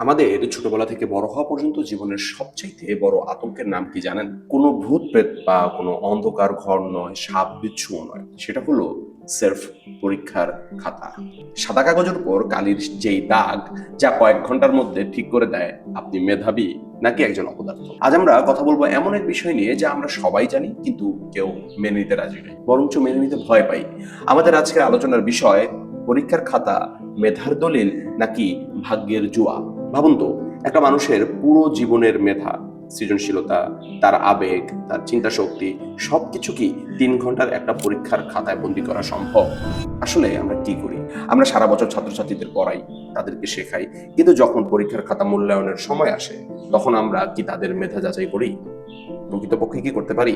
আমাদের ছোটবেলা থেকে বড় হওয়া পর্যন্ত জীবনের সবচাইতে বড় আতঙ্কের নাম কি জানেন? কোনো ভূত প্রেত বা কোনো অন্ধকার ঘর নয়, সাপ বিচ্ছুও নয়। সেটা হলো সেলফ পরীক্ষার খাতা। সাদা কাগজের উপর কালির যেই দাগ, যা কয়েক ঘন্টার মধ্যে ঠিক করে দেয় আপনি মেধাবী নাকি একজন অপদার্থ। আজ আমরা কথা বলবো এমন এক বিষয় নিয়ে যা আমরা সবাই জানি, কিন্তু কেউ মেনে নিতে রাজি নয়, বরঞ্চ মেনে নিতে ভয় পাই। আমাদের আজকের আলোচনার বিষয় পরীক্ষার খাতা মেধার দলিল নাকি ভাগ্যের জুয়া। ভাবুন তো, একটা মানুষের পুরো জীবনের মেধা, সৃজনশীলতা, তার আবেগ, তার চিন্তা শক্তি, সবকিছু কি 3 ঘন্টার একটা পরীক্ষার খাতায় বন্দি করা সম্ভব? আসলে আমরা কি করি? আমরা সারা বছর ছাত্রছাত্রীদের পড়াই, তাদেরকে শেখাই, কিন্তু যখন পরীক্ষার খাতা মূল্যায়নের সময় আসে, তখন আমরা কি তাদের মেধা যাচাই করি? প্রকৃতপক্ষে কি করতে পারি?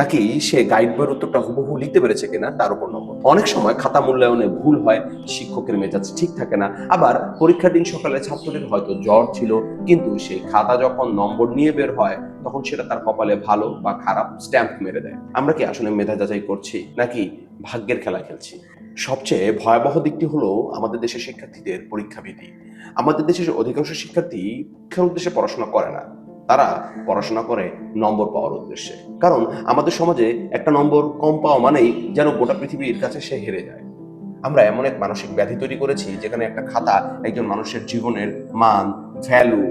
নাকি সে গাইড বইয়ের উত্তরটা হুবহু লিখতে পেরেছে কিনা তার উপর নম্বর। অনেক সময় খাতা মূল্যায়নে ভুল হয়, শিক্ষকের মেজাজ ঠিক থাকে না, আবার পরীক্ষার দিন সকালে ছাত্রটির হয়তো জ্বর ছিল, কিন্তু সেই খাতা যখন নম্বর নিয়ে বের হয়, তখন সেটা তার কপালে ভালো বা খারাপ স্ট্যাম্প মেরে দেয়। আমরা কি আসলে মেধা যাচাই করছি নাকি ভাগ্যের খেলা খেলছি? সবচেয়ে ভয়াবহ দিকটি হলো আমাদের দেশের শিক্ষার্থীদের পরীক্ষা ভীতি। আমাদের দেশের অধিকাংশ শিক্ষার্থী শিক্ষার উদ্দেশ্যে পড়াশোনা করে না, তারা পড়াশোনা করে নম্বর পাওয়ার উদ্দেশ্যে। কারণ আমাদের সমাজে একটা নম্বর কম পাওয়া মানেই যেন গোটা পৃথিবীর কাছে সে হেরে যায়। আমরা এমন এক মানসিক ব্যাধি তৈরি করেছি যেখানে একটা খাতা একজন মানুষের জীবনের মান, ভ্যালু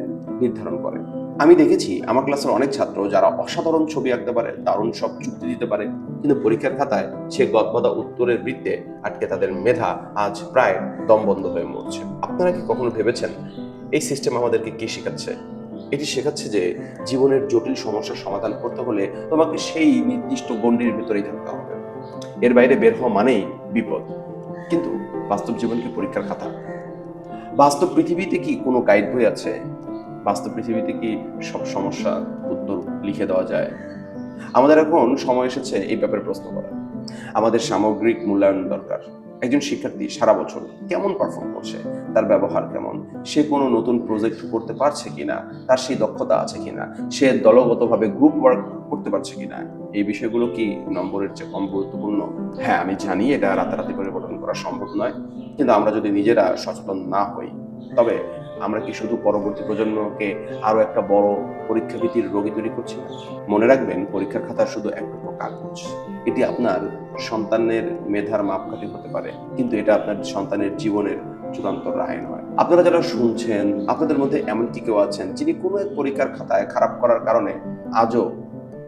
নির্ধারণ করে। আমি দেখেছি আমার ক্লাসের অনেক ছাত্র যারা অসাধারণ ছবি আঁকতে পারে, দারুণ সব যুক্তি দিতে পারে, কিন্তু পরীক্ষার খাতায় সে গদবাঁধা উত্তরের বৃত্তে আটকে তাদের মেধা আজ প্রায় দমবন্ধ হয়ে মরছে। আপনারা কি কখনো ভেবেছেন এই সিস্টেম আমাদেরকে কি শেখাচ্ছে? এটি শেখাচ্ছে যে জীবনের জটিল সমস্যার সমাধান করতে হলে তোমাকে সেই নির্দিষ্ট গণ্ডির ভেতরেই থাকতে হবে। এর বাইরে বের হওয়া মানেই বিপদ। কিন্তু বাস্তব জীবন কি পরীক্ষার খাতা? বাস্তব পৃথিবীতে কি কোনো গাইড বই আছে? বাস্তব পৃথিবীতে কি সব সমস্যার উত্তর লিখে দেওয়া যায়? আমাদের এখন সময় এসেছে এই ব্যাপারে প্রশ্ন করা। আমাদের সামগ্রিক মূল্যায়ন দরকার। একজন শিক্ষার্থী সারা বছর কেমন পারফর্ম করছে, তার ব্যবহার কেমন, সে কোনো নতুন প্রজেক্ট করতে পারছে কিনা, তার সেই দক্ষতা আছে কিনা, সে দলগতভাবে গ্রুপ ওয়ার্ক করতে পারছে কিনা, এই বিষয়গুলো কি নম্বরের চেয়ে কম গুরুত্বপূর্ণ? হ্যাঁ, আমি জানি এটা রাতারাতি পরিবর্তন করা সম্ভব নয়, কিন্তু আমরা যদি নিজেরা সচেতন না হই, তবে আমরা কি শুধু পরবর্তী প্রজন্মকে আরো একটা বড় পরীক্ষা ভীতির রোগী তৈরি করছি না? মনে রাখবেন, পরীক্ষার খাতা শুধু এক টুকরো কাগজ। এটি আপনার সন্তানের মেধার মাপকাঠি হতে পারে, কিন্তু এটা আপনার সন্তানের জীবনের চূড়ান্ত রায় নয়। আপনারা যারা শুনছেন, আপনাদের মধ্যে এমন কি কেউ আছেন যিনি কোনো এক পরীক্ষার খাতায় খারাপ করার কারণে আজও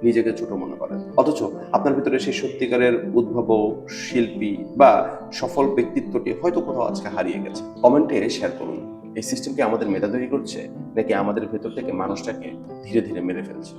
নিজেকে ছোট মনে করেন, অথচ আপনার ভিতরে সেই সত্যিকারের উদ্ভাবক, শিল্পী বা সফল ব্যক্তিত্বটি হয়তো কোথাও আজকে হারিয়ে গেছে? কমেন্টে শেয়ার করুন, এই সিস্টেম কি আমাদের মেধা তৈরি করছে নাকি আমাদের ভেতর থেকে মানুষটাকে ধীরে ধীরে মেরে ফেলছে?